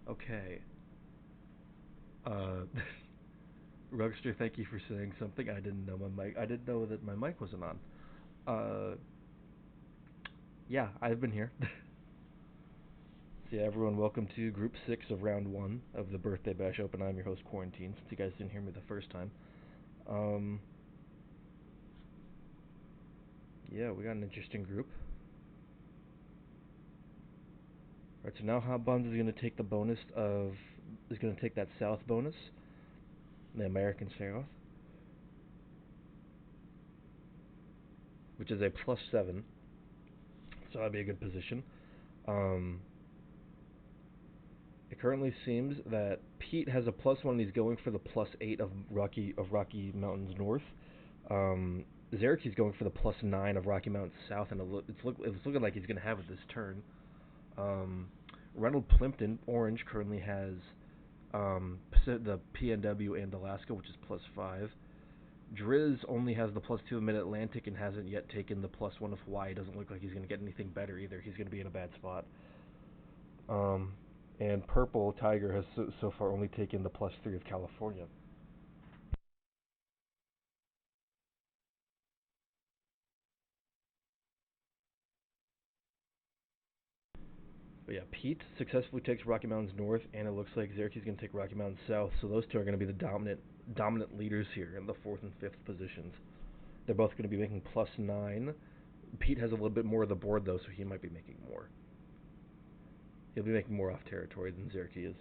Okay. Uh, Rugster, thank you for saying something. I didn't know my mic. I didn't know that my mic wasn't on. Uh, yeah, I've been here. So yeah, everyone, welcome to Group 6 of Round 1 of the Birthday Bash Open. I'm your host, Quarantine, since you guys didn't hear me the first time. Um, yeah, we got an interesting group. Alright, so now Hot Buns is going to take the bonus of... is going to take that South bonus, the American South, which is a plus 7. So that'd be a good position. Um, it currently seems that Pete has a plus 1 and he's going for the plus 8 of Rocky Mountains North. Zereki's going for the plus 9 of Rocky Mountains South, and it's looking like he's going to have it this turn. Um, Reynold Plimpton, Orange, currently has the PNW and Alaska, which is plus 5. Driz only has the plus 2 of Mid Atlantic and hasn't yet taken the plus 1 of Hawaii. Doesn't look like he's going to get anything better either. He's going to be in a bad spot. Um, and Purple Tiger has so far only taken the plus 3 of California. But yeah, Pete successfully takes Rocky Mountains North, and it looks like Zereki's going to take Rocky Mountains South. So those two are going to be the dominant leaders here in the fourth and fifth positions. They're both going to be making plus 9. Pete has a little bit more of the board though, so he might be making more. He'll be making more off territory than Zereki is.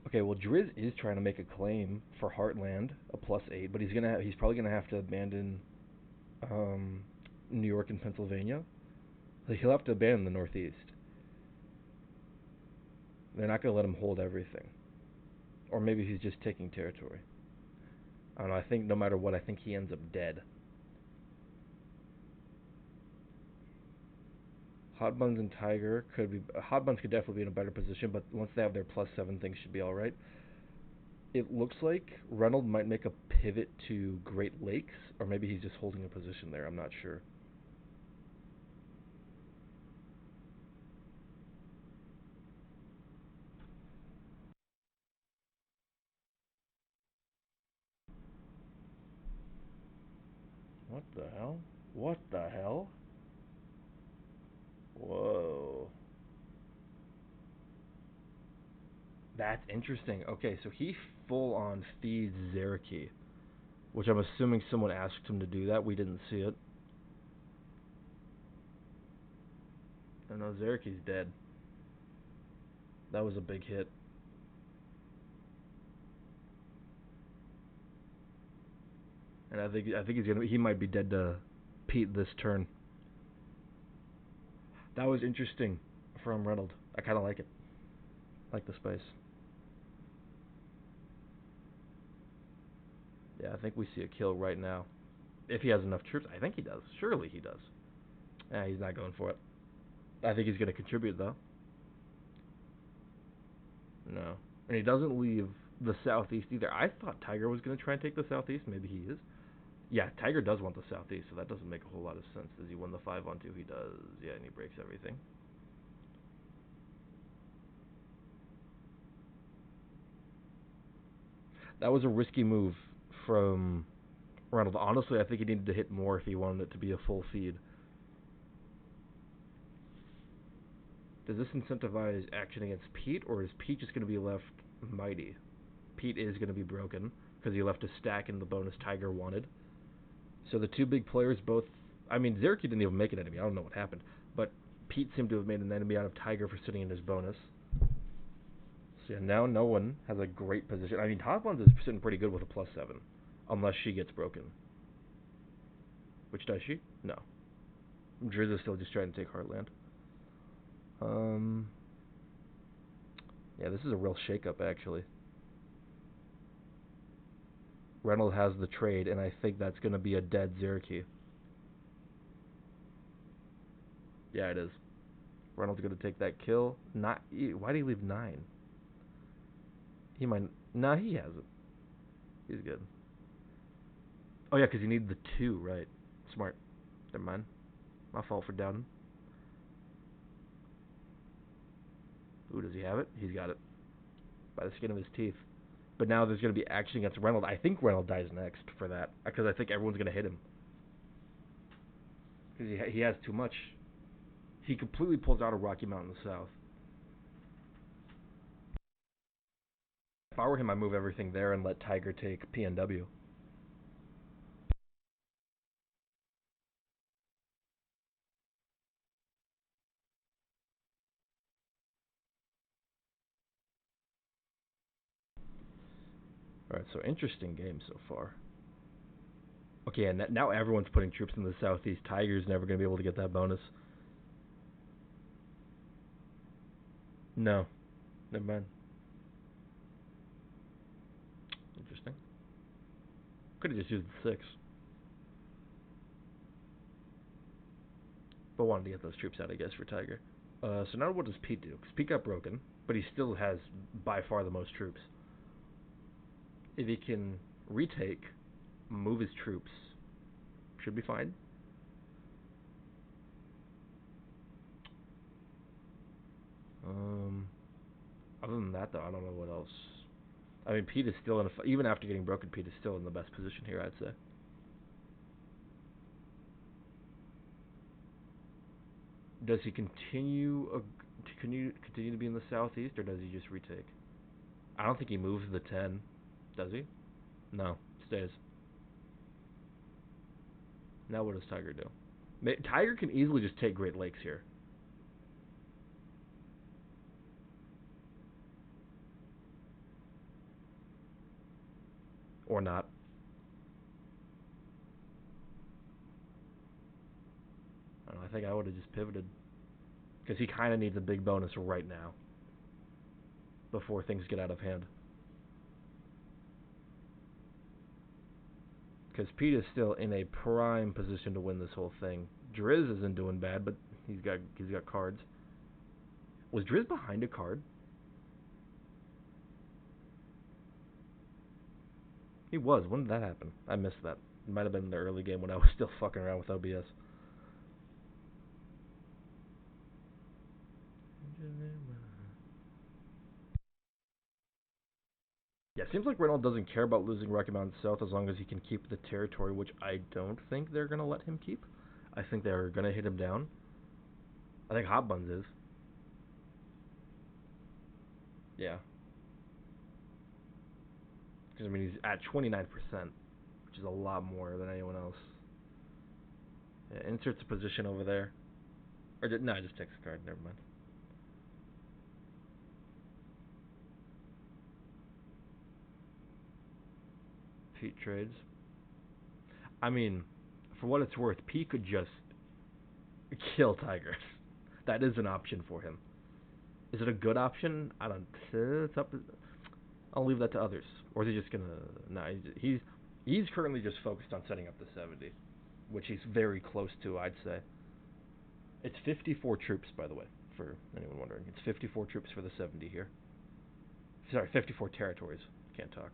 Okay, well Driz is trying to make a claim for Heartland, a plus 8, but he's probably gonna have to abandon um, New York and Pennsylvania. Like, he'll have to abandon the Northeast. They're not gonna let him hold everything, or maybe he's just taking territory. I don't know. I think no matter what, I think he ends up dead. Hot Buns and Tiger could be. Hot Buns could definitely be in a better position, but once they have their plus 7, things should be all right. It looks like Reynolds might make a pivot to Great Lakes, or maybe he's just holding a position there. I'm not sure. What the hell? What the hell? Whoa. That's interesting. Okay, so he full on feeds Zeraki, which I'm assuming someone asked him to do that. We didn't see it. I know Zeraki's dead. That was a big hit. And I think he might be dead to Pete this turn. That was interesting from Reynolds. I kind of like it. I like the space. Yeah, I think we see a kill right now. If he has enough troops, I think he does. Surely he does. He's not going for it. I think he's going to contribute though. No, and he doesn't leave the southeast either. I thought Tiger was going to try and take the southeast. Maybe he is. Yeah, Tiger does want the southeast, so that doesn't make a whole lot of sense. Does he win the 5-on-2? He does. Yeah, and he breaks everything. That was a risky move from Ronald. Honestly, I think he needed to hit more if he wanted it to be a full feed. Does this incentivize action against Pete, or is Pete just going to be left mighty? Pete is going to be broken because he left a stack in the bonus Tiger wanted. So the two big players both. I mean, Zeraki didn't even make an enemy. I don't know what happened, but Pete seemed to have made an enemy out of Tiger for sitting in his bonus. So yeah, now no one has a great position. I mean, Hot Ones is sitting pretty good with a plus 7, unless she gets broken. Which does she? No. Driz is still just trying to take Heartland. Um, yeah, this is a real shakeup actually. Reynolds has the trade, and I think that's gonna be a dead Zeraki. Yeah, it is. Reynolds gonna take that kill. Not. Why did he leave 9? He might. Nah, he has it. He's good. Oh yeah, because you need the 2, right? Smart. Never mind. My fault for doubting. Ooh, does he have it? He's got it. By the skin of his teeth. But now there's going to be action against Reynolds. I think Reynolds dies next for that. Because I think everyone's going to hit him. Because he has too much. He completely pulls out of Rocky Mountain South. If I were him, I'd move everything there and let Tiger take PNW. Alright, so interesting game so far. Okay, and now everyone's putting troops in the southeast. Tiger's never going to be able to get that bonus. No. Never mind. Interesting. Could have just used the 6. But wanted to get those troops out, I guess, for Tiger. So now what does Pete do? Because Pete got broken, but he still has by far the most troops. If he can retake, move his troops, should be fine. Other than that, though, I don't know what else. I mean, Pete is still in even after getting broken, Pete is still in the best position here, I'd say. Does he continue to be in the southeast, or does he just retake? I don't think he moves the 10. Does he? No, stays. Now what does Tiger do? Tiger can easily just take Great Lakes here. Or not. I don't know, I think I would have just pivoted. Because he kind of needs a big bonus right now. Before things get out of hand. Because Pete is still in a prime position to win this whole thing. Driz isn't doing bad, but he's got cards. Was Driz behind a card? He was. When did that happen? I missed that. It might have been in the early game when I was still fucking around with OBS. Yeah, seems like Reynolds doesn't care about losing Rocky Mountain South as long as he can keep the territory, which I don't think they're going to let him keep. I think they're going to hit him down. I think Hot Buns is. Yeah. Because, I mean, he's at 29%, which is a lot more than anyone else. Yeah, inserts a position over there. Or, no, just takes a card. Never mind. Pete trades. I mean, for what it's worth, Pete could just kill Tigers. That is an option for him. Is it a good option? I don't. It's up. I'll leave that to others. Or is he just gonna? No, he's currently just focused on setting up the 70, which he's very close to. I'd say. It's 54 troops, by the way, for anyone wondering. It's 54 troops for the 70 here. Sorry, 54 territories. Can't talk.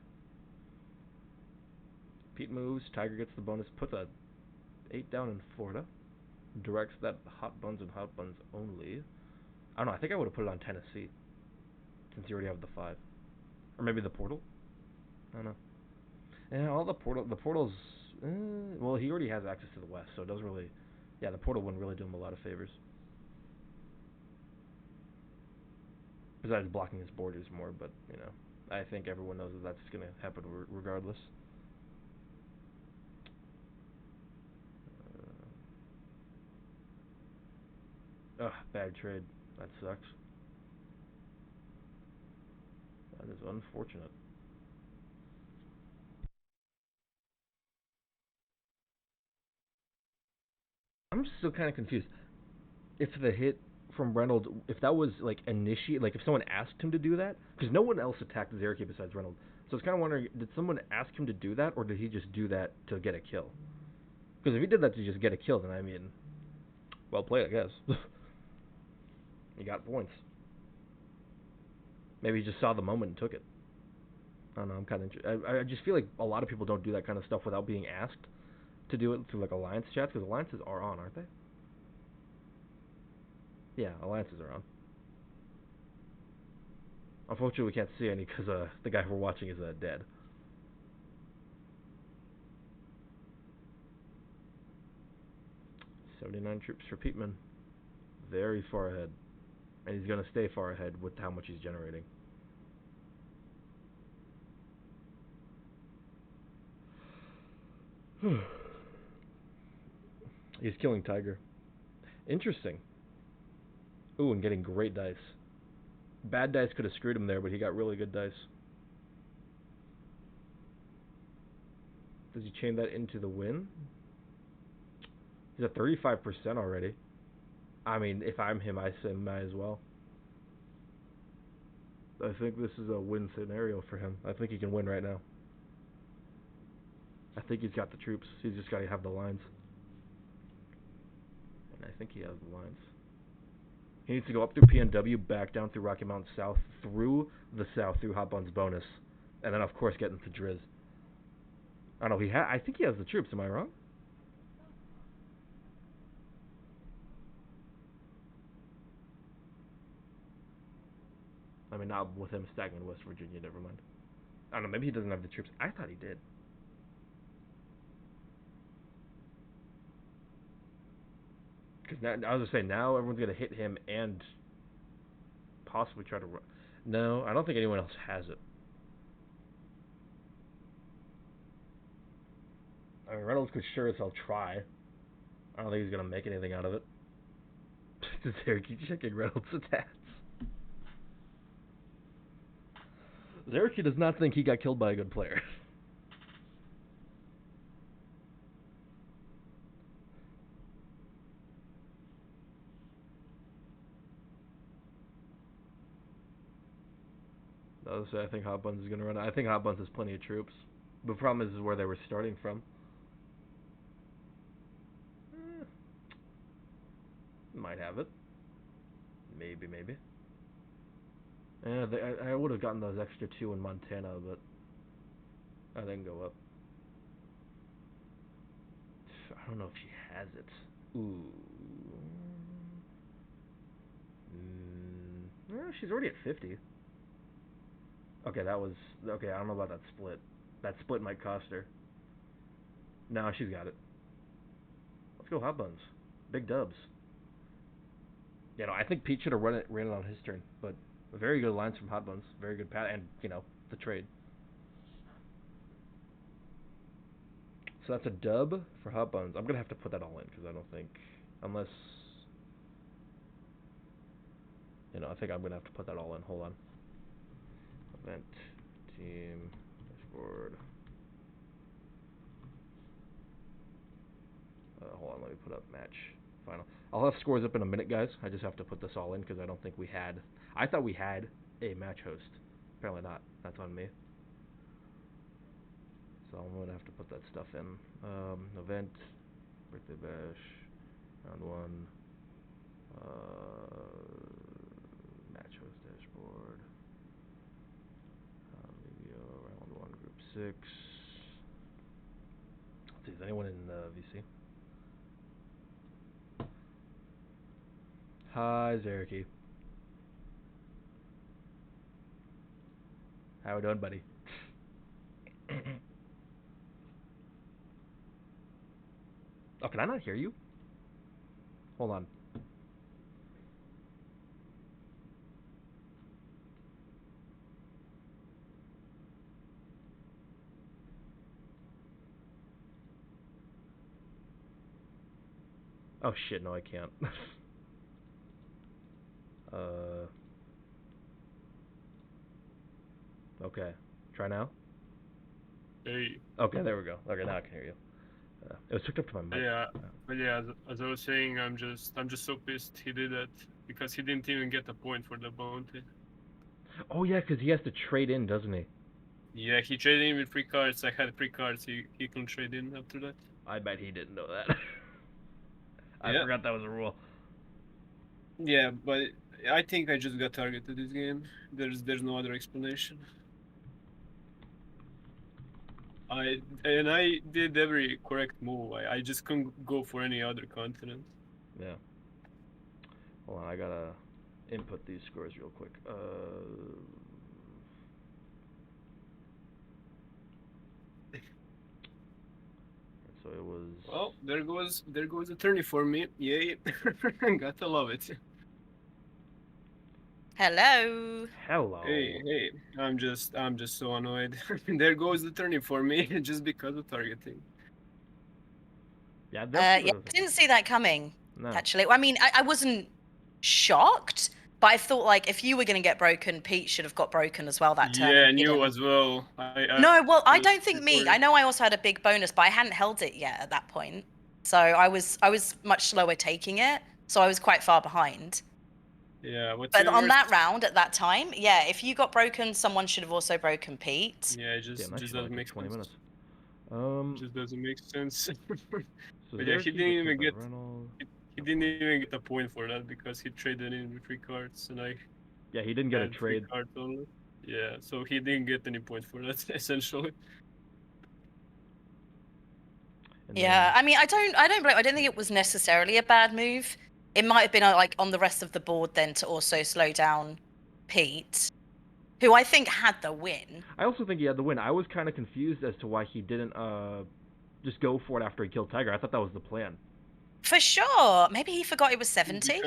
Pete moves. Tiger gets the bonus. Puts a 8 down in Florida. Directs that Hot Buns and Hot Buns only. I don't know. I think I would have put it on Tennessee, since you already have the 5, or maybe the portal. I don't know. Yeah, all the portals. Well, he already has access to the west, so it doesn't really. Yeah, the portal wouldn't really do him a lot of favors. Besides blocking his borders more, but I think everyone knows that that's going to happen regardless. Ugh, bad trade. That sucks. That is unfortunate. I'm still kind of confused. If the hit from Reynolds, if that was like initiate, like if someone asked him to do that, because no one else attacked Zerky besides Reynolds. So I was kind of wondering, did someone ask him to do that, or did he just do that to get a kill? Because if he did that to just get a kill, then I mean, well played, I guess. He got points. Maybe he just saw the moment and took it. I don't know. I'm kind of. I just feel like a lot of people don't do that kind of stuff without being asked to do it through like alliance chats, because alliances are on, aren't they? Yeah, alliances are on. Unfortunately, we can't see any because the guy we're watching is dead. $79 troops for Peatman. Very far ahead. And he's going to stay far ahead with how much he's generating. He's killing Tiger. Interesting. Ooh, and getting great dice. Bad dice could have screwed him there, but he got really good dice. Does he chain that into the win? He's at 35% already. I mean, if I'm him, I say might as well. I think this is a win scenario for him. I think he can win right now. I think he's got the troops. He's just got to have the lines. And I think he has the lines. He needs to go up through PNW, back down through Rocky Mountain South, through the South, through Hot Buns bonus, and then of course get into Driz. I don't know. I think he has the troops. Am I wrong? I mean, not with him stacking in West Virginia. Never mind. I don't know. Maybe he doesn't have the troops. I thought he did. Because I was gonna say now everyone's gonna hit him and possibly try to run. No, I don't think anyone else has it. I mean, Reynolds could sure as hell try. I don't think he's gonna make anything out of it. Zerky checking Reynolds' stats. Zerky does not think he got killed by a good player. I think Hot Buns is gonna run. I think Hot Buns has plenty of troops. The problem is where they were starting from. Eh, might have it. Maybe. Yeah, I would have gotten those extra two in Montana, but I didn't go up. I don't know if she has it. Ooh. Well, she's already at 50. Okay, that was okay. I don't know about that split. That split might cost her. No, she's got it. Let's go Hot Buns. Big dubs. I think Pete should have ran it on his turn, but very good lines from Hot Buns. Very good pat, and the trade. So that's a dub for Hot Buns. I'm gonna have to put that all in because I don't think, unless, I think I'm gonna have to put that all in. Hold on. Event, team, dashboard. Hold on, let me put up match final. I'll have scores up in a minute, guys. I just have to put this all in because I don't think we had. I thought we had a match host. Apparently not. That's on me. So I'm gonna have to put that stuff in. Event, birthday bash, round one, match host dashboard, video, round one, group 6. Let's see, is anyone in VC? Hi, Zerky. How we doing, buddy? Oh, can I not hear you? Hold on. Oh shit, no I can't. Okay. Try now? Hey. Okay, there we go. Okay, now I can hear you. It was hooked up to my mic. Yeah, but yeah, as I was saying, I'm just so pissed he did that because he didn't even get a point for the bounty. Oh yeah, because he has to trade in, doesn't he? Yeah, he traded in with free cards. I had free cards. He can trade in after that. I bet he didn't know that. I Yeah. forgot that was a rule. Yeah, but I think I just got targeted this game. There's no other explanation. I did every correct move. I just couldn't go for any other continent. Yeah. Hold on, I gotta input these scores real quick. So it was. Well, there goes a tourney for me. Yay! Gotta love it. Hello. Hello. Hey! I'm just so annoyed. There goes the tourney for me just because of targeting. Yeah, Yeah, I didn't see that coming. No. Actually, I mean, I wasn't shocked, but I thought like if you were going to get broken, Pete should have got broken as well that turn. Yeah, and and you didn't. as well. No, well, I was don't think me. worried. I know I also had a big bonus, but I hadn't held it yet at that point. So I was much slower taking it, so I was quite far behind. Yeah, but on that round at that time, yeah, if you got broken, someone should have also broken Pete. Yeah, it just doesn't make 20 sense. minutes. Just doesn't make sense. So but yeah, he didn't even get Reynolds. he didn't even get a point for that because he traded in with free cards and I Yeah, he didn't get a had trade. free cards only. Yeah, so he didn't get any points for that essentially. Yeah, I mean, I don't blame. I don't think it was necessarily a bad move. It might have been like on the rest of the board then to also slow down Pete, who I think had the win. I also think he had the win. I was kind of confused as to why he didn't just go for it after he killed Tiger. I thought that was the plan. For sure. Maybe he forgot it was 70.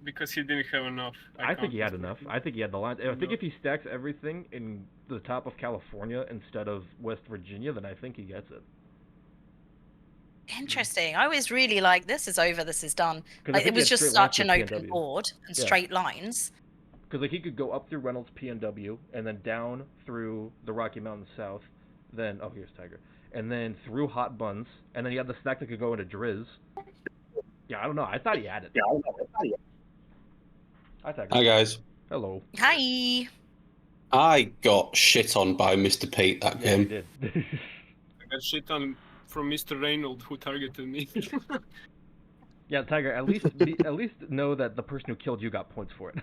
Because he didn't have enough. I think he had enough. I think he had the lines. I think if he stacks everything in the top of California instead of West Virginia, then I think he gets it. Interesting. I was really like, this is over, this is done. Like, it was just such an open board and straight lines. Because like he could go up through Reynolds PNW and then down through the Rocky Mountains South, then here's Tiger, and then through Hot Buns, and then he had the stack that could go into Driz. Yeah, I don't know. I thought he had it. Hi, Tiger. Hi guys. Hello. Hi. I got shit on by Mr. Pete that game. You did. I got shit on from Mr. Reynolds who targeted me. Yeah, Tiger. At least know that the person who killed you got points for it.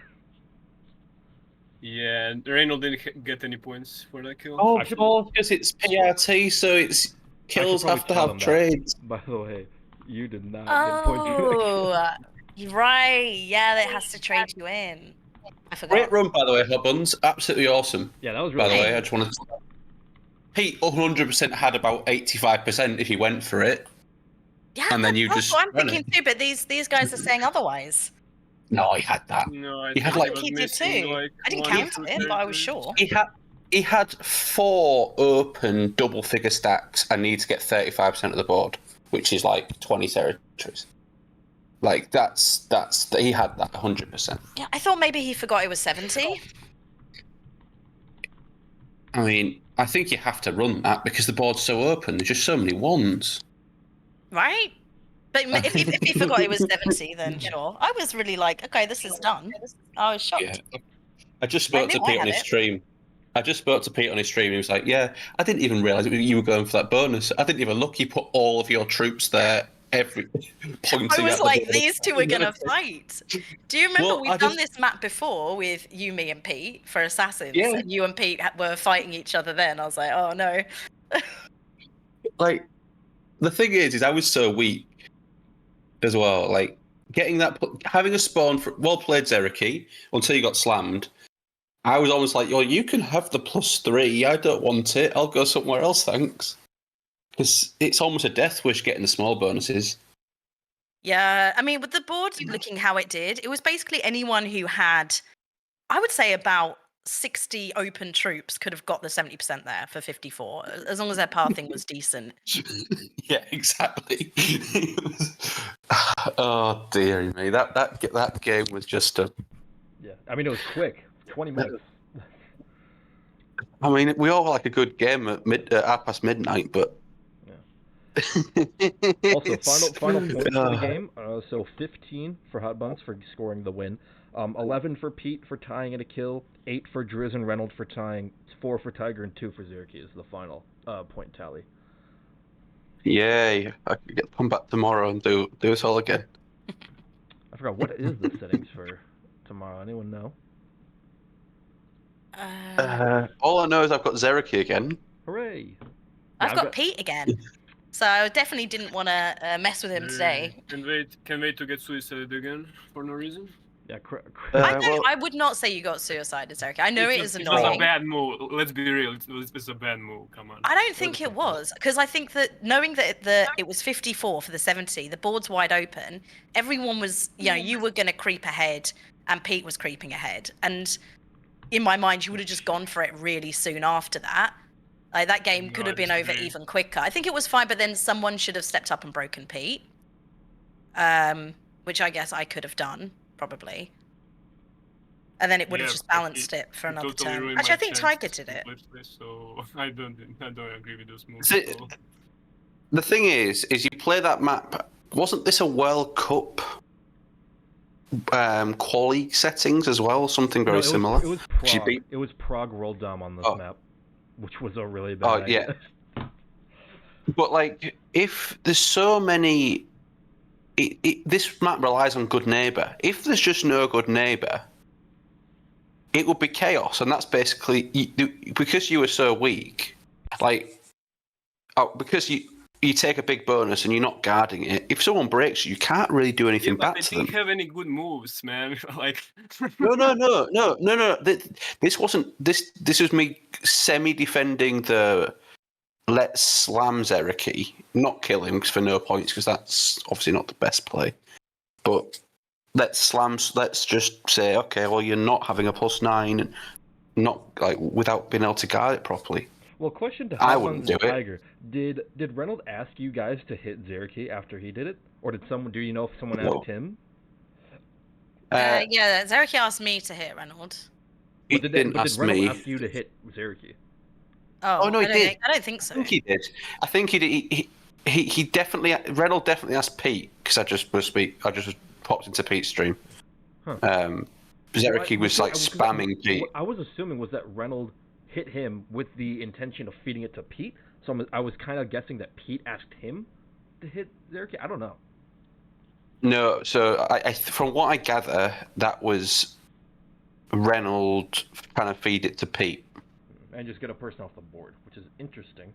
Yeah, Reynolds didn't get any points for that kill. Oh, because it's PRT, so it's kills have to have trades. By the way, you did not get points for that kill. You're right. Yeah, it has to trade you in. I forgot. Great run, by the way, Hubbuns. Absolutely awesome. Yeah, that was really By the way, I just wanted to... Pete 100% had about 85% if he went for it. Yeah, and then you that's just what I'm thinking too, but these guys are saying otherwise. No, he had that. No, he had like he did too. I didn't count it, but I was sure. He had 4 open double-figure stacks and needed to get 35% of the board, which is like 20 territories. Like that's he had that 100%. Yeah, I thought maybe he forgot it was 70. I mean, I think you have to run that because the board's so open. There's just so many ones. Right? But if he forgot it was 70, then sure. I was really like, okay, this is done. I was shocked. Yeah. I just spoke to Pete on his stream. He was like, yeah, I didn't even realise you were going for that bonus. I didn't even look. You put all of your troops there, pointing. I was like, these two are going to fight. Do you remember we've done this map before with you, me, and Pete for Assassins? Yeah. And you and Pete were fighting each other then. I was like, oh, no. Like, the thing is I was so weak as well. Like, having a spawn for well played, Zeraki, until you got slammed. I was almost like, you can have the +3. I don't want it. I'll go somewhere else, thanks. Because it's almost a death wish getting the small bonuses. Yeah, I mean, with the board looking how it did, it was basically anyone who had, I would say, about 60 open troops could have got the 70% there for 54, as long as their pathing was decent. Yeah, exactly. Oh dear me, that game was just a. Yeah, I mean it was quick, 20 minutes. I mean, we all like a good game at past midnight, but Also, final points for the Uh, game. So 15 for Hot Buns for scoring the win. 11 for Pete for tying and a kill. 8 for Driz and Reynolds for tying. 4 for Tiger and 2 for Zerky is the final point tally. Yay! I could come back tomorrow and do this all again. I forgot, what is the settings for tomorrow? Anyone know? All I know is I've got Zerky again. Hooray! I've Yeah, got Pete again. So I definitely didn't want to mess with him today. Can wait to get suicided again for no reason. Yeah, I would not say you got suicided, Eric. I know it is It was annoying. a bad move. Let's be real. It's a bad move. Come on. I don't think it was, because I think that knowing that it was 54 for the 70, the board's wide open, everyone was, you were going to creep ahead, and Pete was creeping ahead. And in my mind, you would have just gone for it really soon after that. Like, that game could have been over even quicker. I think it was fine, but then someone should have stepped up and broken Pete, which I guess I could have done, probably. And then it would have just balanced it for another turn. Actually, I think Tiger did it. So I don't agree with those moves. The thing is you play that map. Wasn't this a World Cup quali settings as well? Something very similar. It was Prague. It was Prague World Dom on this map, which was a really bad idea. Yeah. But like, if there's so many, this map relies on good neighbor. If there's just no good neighbor, it would be chaos, and that's basically because you were so weak. Like, because you take a big bonus and you're not guarding it. If someone breaks you can't really do anything back to them. They didn't have any good moves, man. Like, no. This wasn't. This was me semi-defending the let's slam Zerky, not kill him for no points, because that's obviously not the best play. But let's just say, okay, well, you're not having a +9, and not like without being able to guard it properly. Well, question to I wouldn't do Tiger. Did Reynolds ask you guys to hit Zerky after he did it, or did someone? Do you know if someone asked him? Yeah, Zerky asked me to hit Reynolds. He didn't ask me. Did Reynolds ask you to hit Zerky? Oh no, he did. I don't think so. I think he did. I think he did. He definitely. Reynolds definitely asked Pete, because I just popped into Pete's stream. Huh. Zerky was like spamming Pete. What I was assuming was that Reynolds hit him with the intention of feeding it to Pete. So I was kind of guessing that Pete asked him to hit Zerky. I don't know. No, so I from what I gather, that was Reynolds trying to feed it to Pete. And just get a person off the board, which is interesting.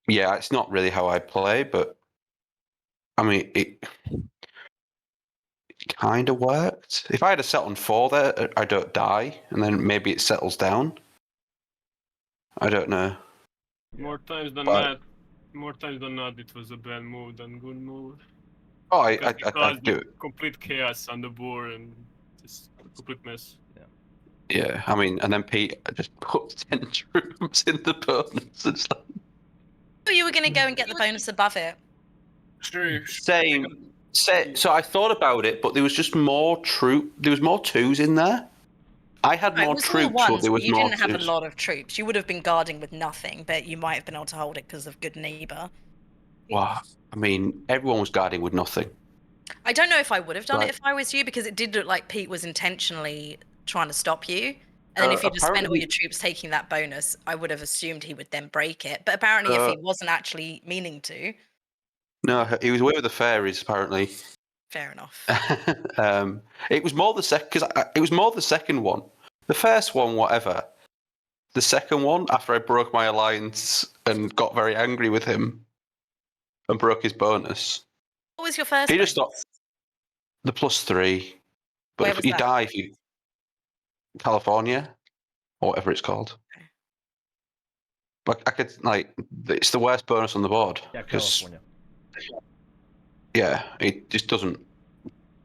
Yeah, it's not really how I play, but I mean, it kind of worked. If I had a set on 4 there, I don't die, and then maybe it settles down. I don't know. More times than not, it was a bad move than good move. Oh, I do it. Complete chaos on the board and just a complete mess. Yeah, I mean, and then Pete just put 10 troops in the bonus. It's like... Oh, you were going to go and get the bonus above it. Sure. Same. So I thought about it, but there was just more There was more 2s in there. I had more troops, but there was you more didn't have a lot of troops. You would have been guarding with nothing, but you might have been able to hold it because of good neighbor. Wow. I mean, everyone was guarding with nothing. I don't know if I would have done it if I was you, because it did look like Pete was intentionally trying to stop you. And then if you just spent all your troops taking that bonus, I would have assumed he would then break it. But apparently, if he wasn't actually meaning to. No, he was away with the fairies, apparently. Fair enough. It was more the second one. The first one, whatever. The second one, after I broke my alliance and got very angry with him and broke his bonus. What was your first? He just stopped the +3. But if you die, if you California, or whatever it's called. Okay. But I could it's the worst bonus on the board. Yeah, California. Yeah, it just doesn't.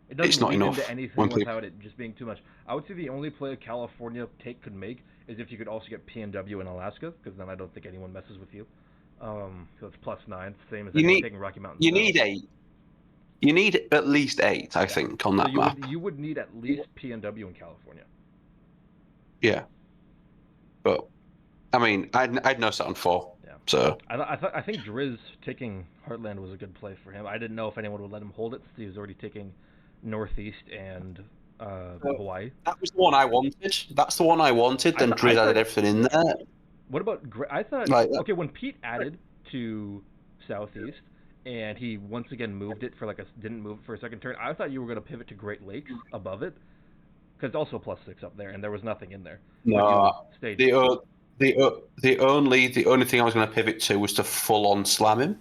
It doesn't it's not enough. Into anything without it just being too much. I would say the only play California take could make is if you could also get PNW in Alaska, because then I don't think anyone messes with you. So it's +9, same as taking Rocky Mountain. You need 8. You need at least 8, I think, on that map. You would need at least PNW in California. Yeah, but I mean, I'd no set on 4. Yeah. So I think Driz taking Heartland was a good play for him. I didn't know if anyone would let him hold it since he was already taking Northeast and Hawaii. that was the one I wanted. That's the one I wanted. Then I Driz thought- added everything in there. What about I thought Like, okay when Pete added to Southeast and he once again moved it for didn't move it for a second turn. I thought you were going to pivot to Great Lakes above it because it's also +6 up there and there was nothing in there. But No, you stayed. the only thing I was going to pivot to was to full on slam him.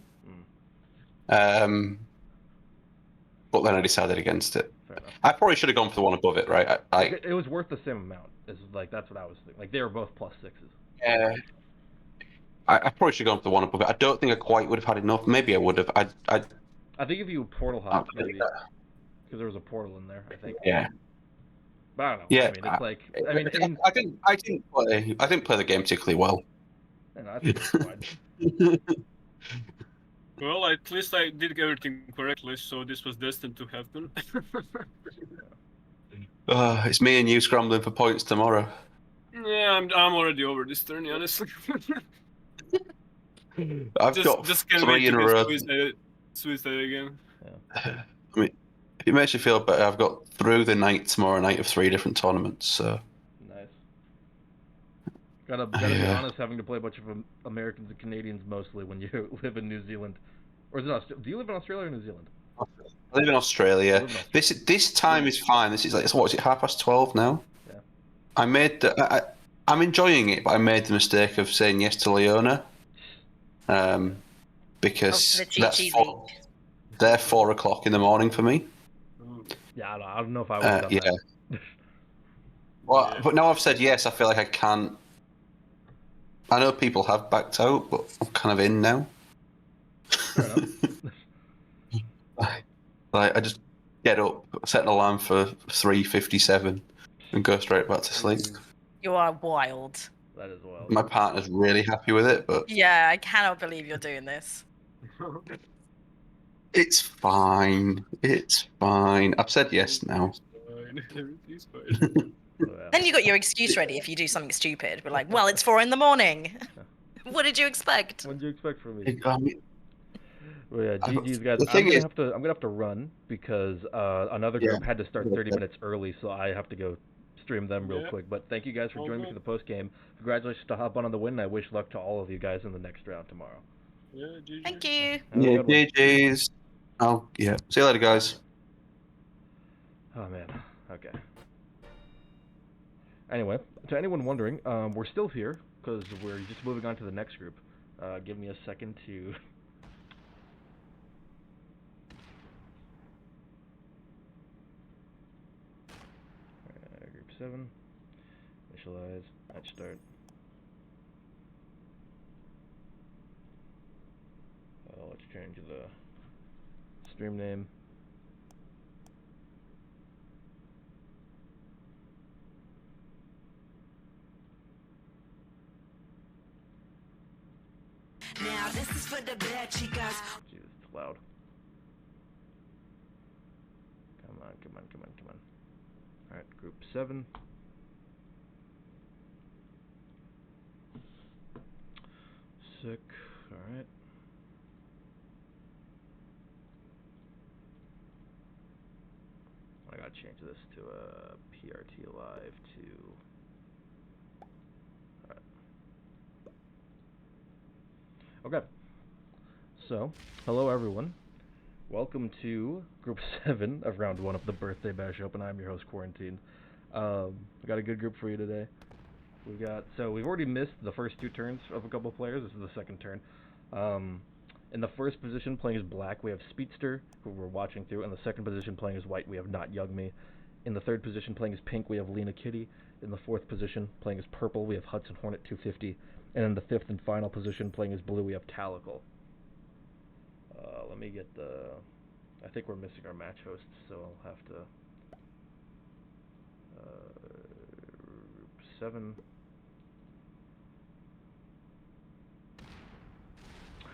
But then I decided against it. Fair enough. I probably should have gone for the one above it, right? It was worth the same amount. That's what I was thinking. Like they were both +6s. Yeah. I probably should have gone for the one above it. I don't think I quite would have had enough. Maybe I would have. I think if you portal hopped, maybe because there was a portal in there. I think. Yeah. But I don't know. Yeah. I mean, it's like I mean, I didn't play the game particularly well. I think it's fine. Well, at least I did everything correctly, so this was destined to happen. It's me and you scrambling for points tomorrow. Yeah, I'm already over this turn, honestly. I've got just can't wait 3 in to a row. get suicide again. Yeah. I mean, if it makes you feel better, I've got through the night tomorrow night of 3 different tournaments. So Nice. Gotta be honest, having to play a bunch of Americans and Canadians mostly when you live in New Zealand, or is it do you live in Australia or New Zealand? I live in Australia. I live in Australia. This time is fine. This is like what is it? 12:30 now. Yeah. I'm enjoying it, but I made the mistake of saying yes to Leona. Because the that's GGV. they're 4 o'clock in the morning for me. Yeah, I don't know if I would have done Yeah. that. Well, Yeah. but now I've said yes, I feel like I can't. I know people have backed out, but I'm kind of in now. Fair enough. Like I just get up, set an alarm for 3:57, and go straight back to sleep. You are wild. That is wild. My partner's really happy with it, but Yeah, I cannot believe you're doing this. it's fine. It's fine. I've said yes now. Everything's fine. So, yeah. Then you got your excuse ready if you do something stupid. We're like, well, it's 4 in the morning. What did you expect? What did you expect from me? I mean, Well, yeah, GG's guys. The thing is- I'm gonna have to run because another group had to start 30 minutes early, so I have to go stream them real Yeah. quick. But thank you guys for joining me for Okay. the post game. Congratulations to Hop on the win, and I wish luck to all of you guys in the next round tomorrow. Yeah, GG. Thank you. Have a yeah, good one. GG's. Oh, yeah. See you later, guys. Oh man. Okay. Anyway, to anyone wondering, we're still here because we're just moving on to the next group. Give me a second to. Group 7. Initialize. Match start. Let's change the stream name. Now this is for the bad chicas. Jesus, it's loud. Come on, come on, come on, come on. Alright, group 7. Sick, alright. I gotta change this to a PRT live to. Alright. Okay. So, hello everyone. Welcome to Group 7 of Round 1 of the Birthday Bash Open. I'm your host, Quarantine. We got a good group for you today. We've already missed the first 2 turns of a couple players. This is the second turn. In the first position playing as black, we have Speedster, who we're watching through. In the second position playing as white, we have Not Yugme. In the third position playing as pink, we have Lena Kitty. In the fourth position playing as purple, we have Hudson Hornet 250. And in the fifth and final position playing as blue, we have Talical. Let me get the... I think we're missing our match hosts, so I'll have to... Group 7...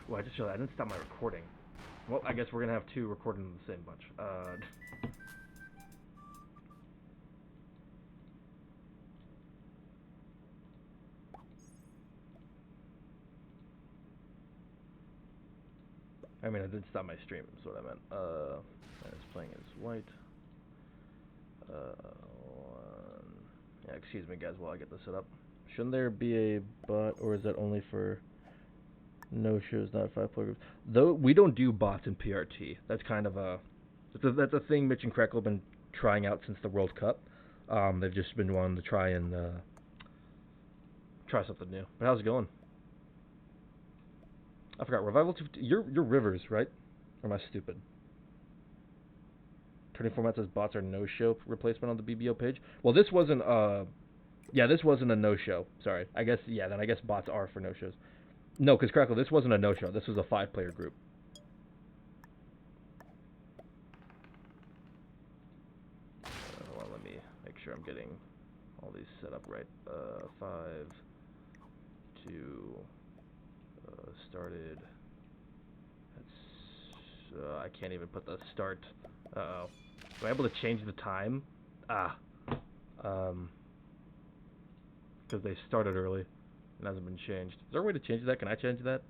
Well, I just realized I didn't stop my recording. Well, I guess we're gonna have 2 recording in the same bunch. I mean, I did stop my stream. Is what I meant. And it's playing as white. Yeah, excuse me, guys, while I get this set up. Shouldn't there be a bot, or is that only for no shows, not 5 player groups? Though we don't do bots in PRT. That's kind of that's a thing Mitch and Krekel have been trying out since the World Cup. They've just been wanting to try and try something new. But how's it going? I forgot. Revival 2. You're Rivers, right? Or am I stupid? Turning format says bots are no-show replacement on the BBO page. Well, this wasn't this wasn't a no-show. Sorry. I guess bots are for no-shows. No, because Crackle, this wasn't a no-show. This was a 5-player group. Hold on, let me make sure I'm getting all these set up right. 5, 2, started. That's, I can't even put the start. Uh-oh. Am I able to change the time? Because they started early. It hasn't been changed. Is there a way to change that? Can I change that?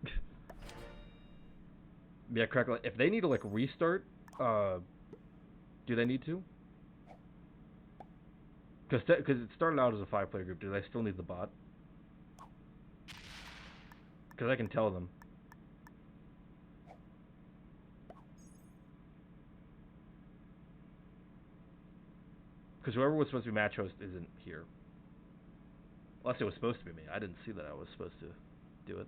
Yeah, Crackle, if they need to, like, restart, do they need to? Because it started out as a 5-player group. Do they still need the bot? Because I can tell them. Because whoever was supposed to be match host isn't here. Unless it was supposed to be me. I didn't see that I was supposed to do it.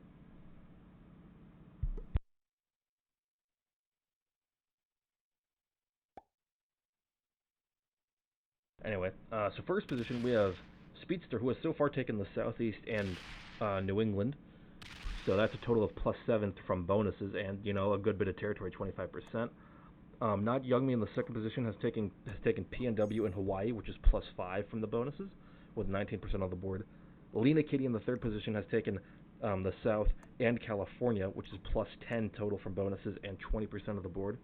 Anyway, so first position we have Speedster, who has so far taken the Southeast and New England. So that's a total of +7 from bonuses and, you know, a good bit of territory, 25%. Not Youngmi in the second position has taken PNW in Hawaii, which is +5 from the bonuses, with 19% on the board. Lena Kitty in the third position has taken the South and California, which is +10 total from bonuses and 20% of the board.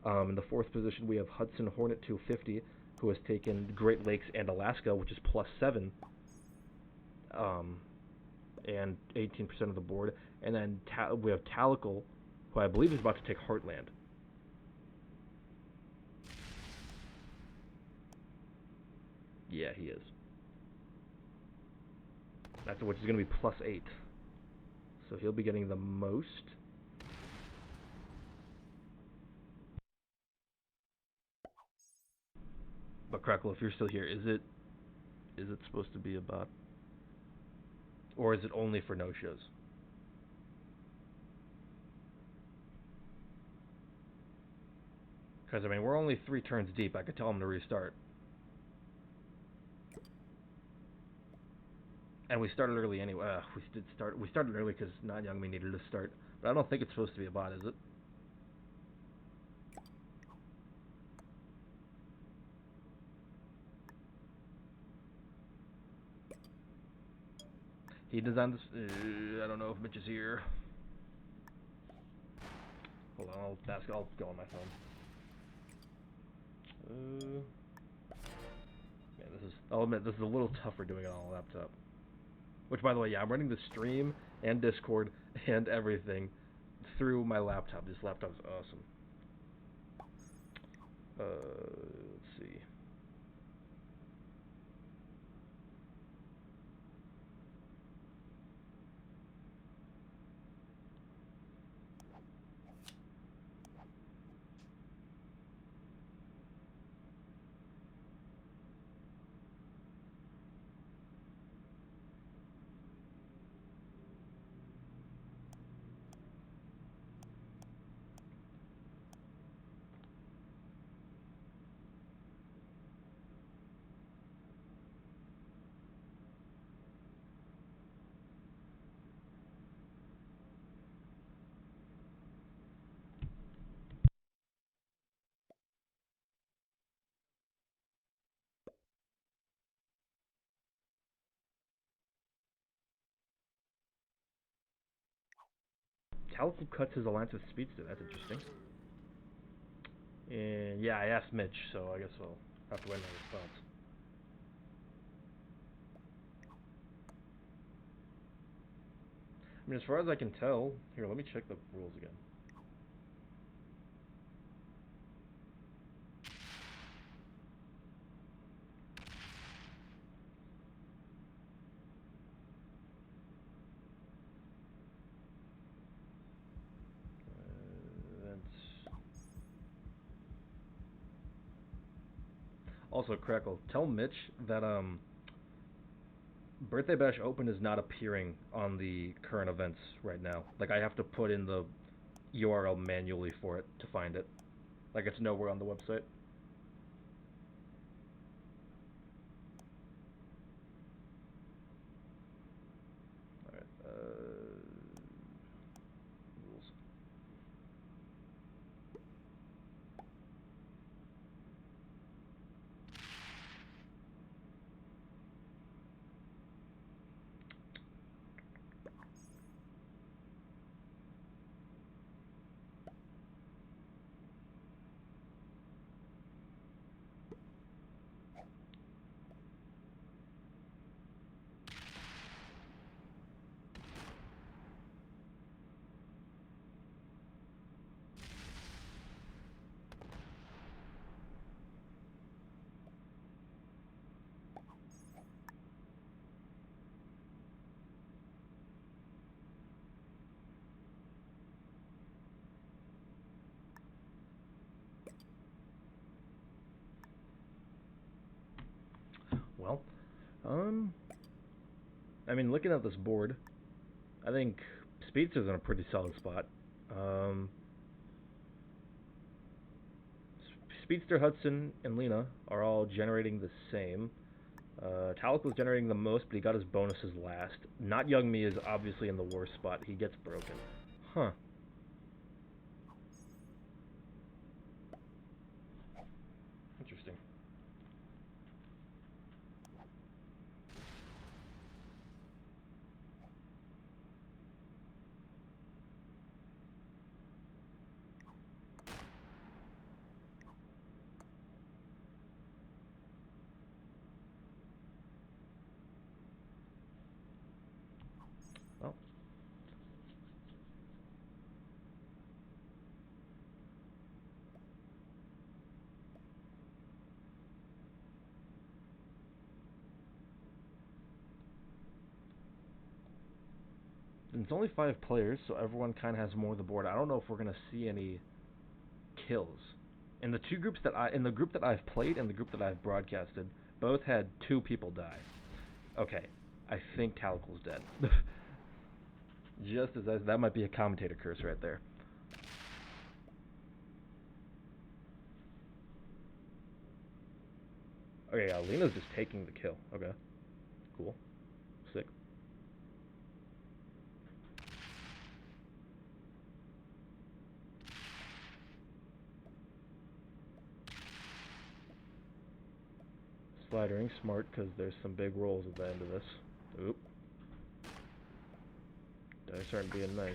In the fourth position, we have Hudson Hornet 250, who has taken Great Lakes and Alaska, which is +7, and 18% of the board. And then we have Talical, who I believe is about to take Heartland. Yeah, he is. That's which is going to be +8. So he'll be getting the most. But Crackle, if you're still here, is it supposed to be a bot? Or is it only for no-shows? Because, I mean, we're only 3 turns deep. I could tell him to restart. And we started early anyway. We started early because Not Young Me needed to start. But I don't think it's supposed to be a bot, is it? He designed this. I don't know if Mitch is here. Hold on, I'll go on my phone. Yeah, I'll admit, this is a little tougher doing it on a laptop. Which, by the way, yeah, I'm running the stream and Discord and everything through my laptop. This laptop is awesome. Let's see. Calico cuts his alliance with Speedster. That's interesting. And yeah, I asked Mitch, so I guess I'll have to wait on a response. I mean, as far as I can tell, here, let me check the rules again. Also, Crackle, tell Mitch that Birthday Bash Open is not appearing on the current events right now. Like, I have to put in the URL manually for it to find it. Like, it's nowhere on the website. Alright, rules. Well, I mean, looking at this board, I think Speedster's in a pretty solid spot. Speedster, Hudson, and Lena are all generating the same. Talik was generating the most, but he got his bonuses last. Not Young Me is obviously in the worst spot. He gets broken. Huh. Interesting. Well. And it's only 5 players, so everyone kind of has more of the board. I don't know if we're gonna see any kills. In the group that I've played and the group that I've broadcasted, both had 2 people die. Okay, I think Talicle's dead. Just as that might be a commentator curse right there. Okay, yeah, Lena's just taking the kill. Okay, cool, sick. Slidering, smart, because there's some big rolls at the end of this. Oop. Dice aren't being nice.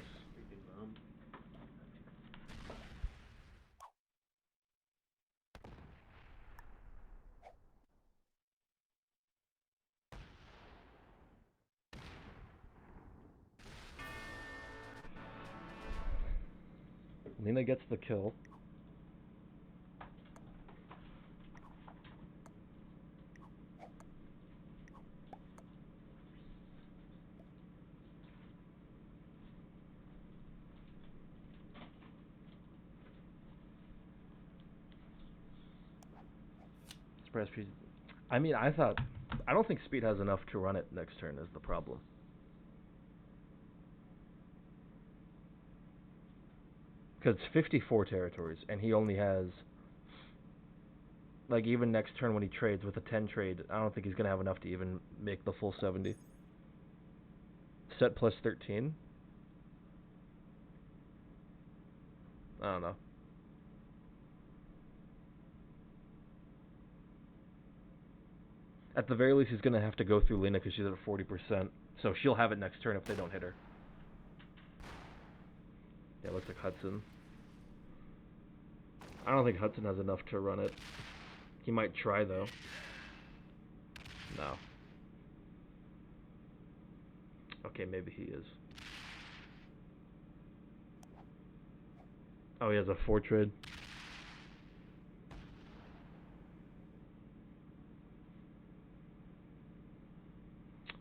Lena gets the kill. I mean, I don't think Speed has enough to run it next turn is the problem. Because it's 54 territories, and he only has, like, even next turn when he trades with a 10 trade, I don't think he's going to have enough to even make the full 70. Set plus 13? I don't know. At the very least, he's going to have to go through Lena because she's at 40%. So she'll have it next turn if they don't hit her. Yeah, looks like Hudson. I don't think Hudson has enough to run it. He might try, though. No. Okay, maybe he is. Oh, he has a 4 trade.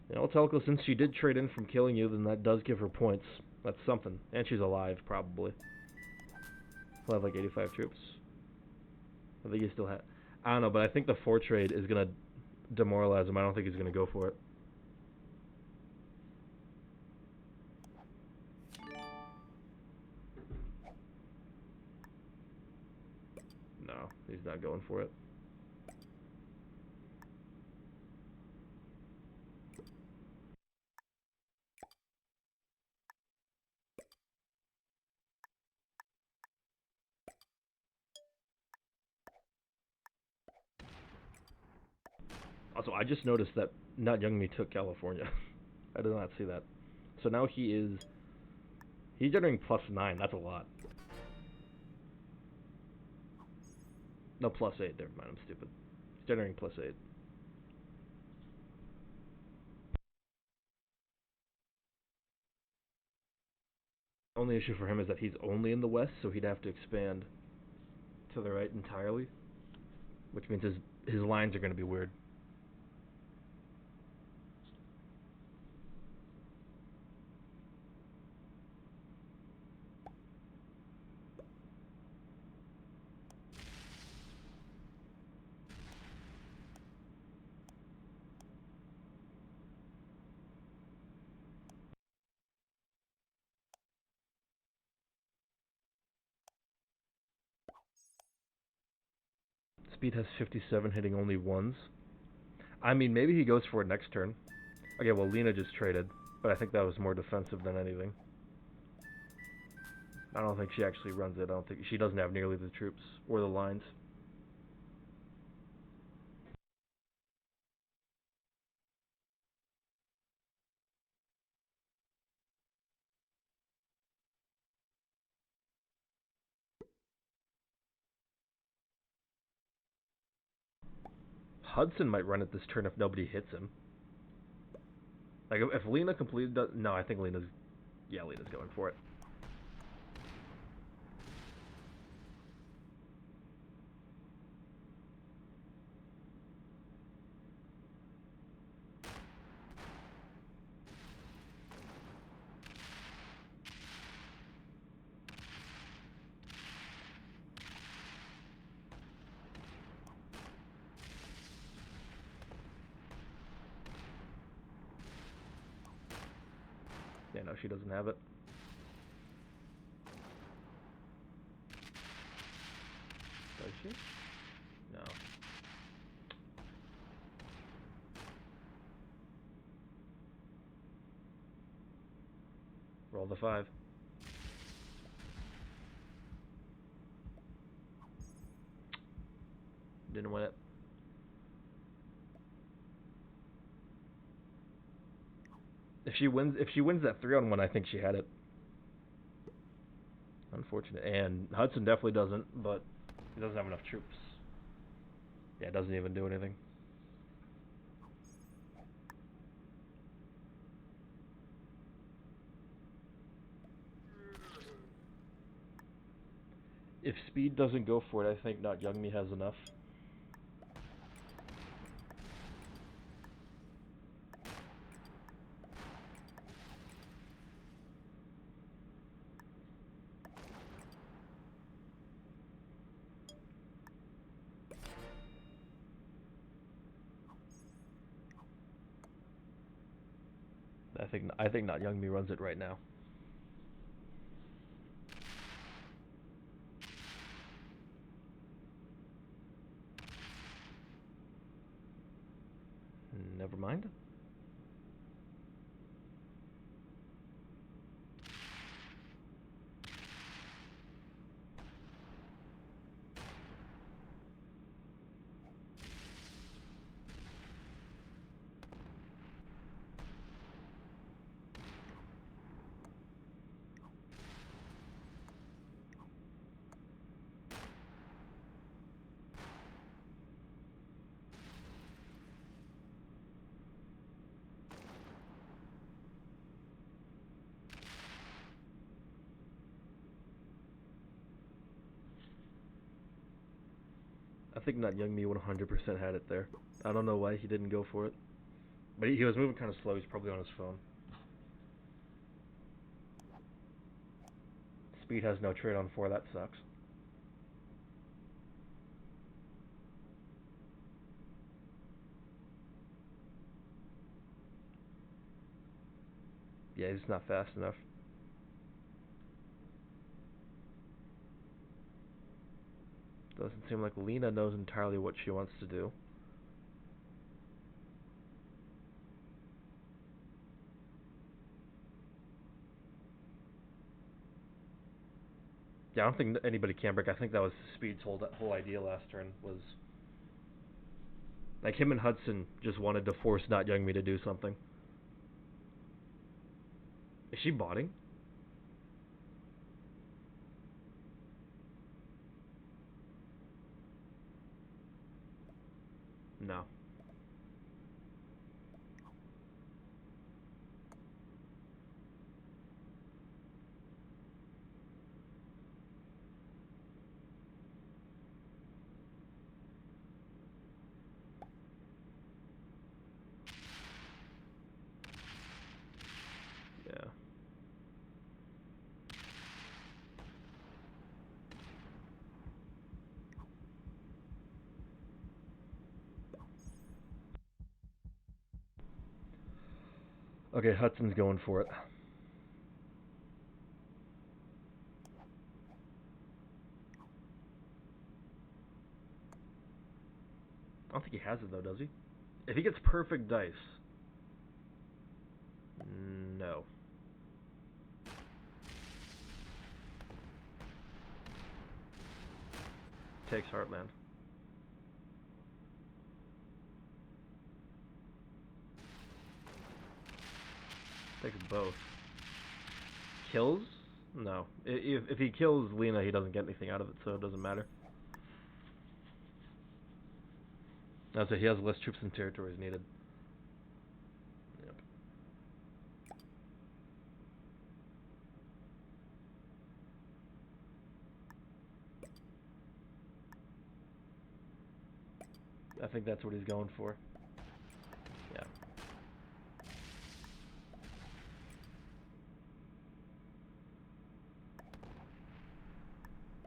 You know, Telco, since she did trade in from killing you, then that does give her points. That's something. And she's alive, probably. He'll have like 85 troops. I think he still has... I don't know, but I think the 4 trade is gonna demoralize him. I don't think he's gonna go for it. No, he's not going for it. Also, I just noticed that Not Young Me took California. I did not see that. So now he's generating +9. That's a lot. No, +8. Never mind. I'm stupid. He's generating +8. Only issue for him is that he's only in the west, so he'd have to expand to the right entirely, which means his lines are going to be weird. Speed has 57, hitting only ones. I mean, maybe he goes for it next turn. Okay, well, Lena just traded, but I think that was more defensive than anything. I don't think she actually runs it. I don't think she doesn't have nearly the troops or the lines. Hudson might run it this turn if nobody hits him. Like, if Lena completed... No, I think Lena's... Yeah, Lena's going for it. Yeah, no, she doesn't have it. Does she? No. Roll the 5. Didn't win it. If she wins that 3-on-1, I think she had it. Unfortunate. And Hudson definitely doesn't, but he doesn't have enough troops. Yeah, it doesn't even do anything. If Speed doesn't go for it, I think Not Young Me has enough. I think Not Young Me runs it right now. Never mind. I think Not Young Me 100% had it there. I don't know why he didn't go for it. But he was moving kind of slow. He's probably on his phone. Speed has no trade on 4. That sucks. Yeah, he's not fast enough. Doesn't seem like Lena knows entirely what she wants to do. Yeah, I don't think anybody can break. I think that was Speed's whole idea last turn was like him and Hudson just wanted to force Not Young Me to do something. Is she botting? No. Yeah. Okay, Hudson's going for it. I don't think he has it though, does he? If he gets perfect dice. No. Takes Heartland. Takes both. Kills? No. If he kills Lena, he doesn't get anything out of it, so it doesn't matter. So he has less troops and territories needed. Yep. I think that's what he's going for. Yeah.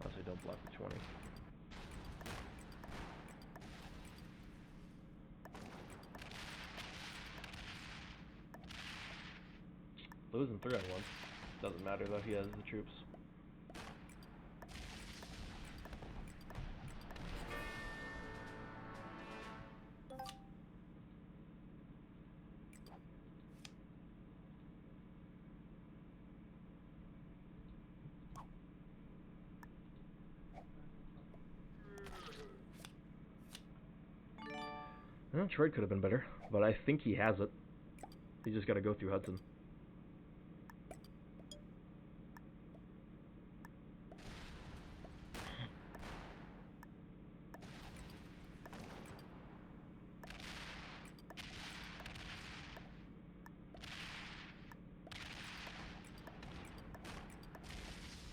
Honestly, don't block the 20. Losing 3 on 1. Doesn't matter though, he has the troops. Well, Troy could have been better, but I think he has it. He just got to go through Hudson.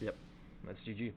Yep, that's GG.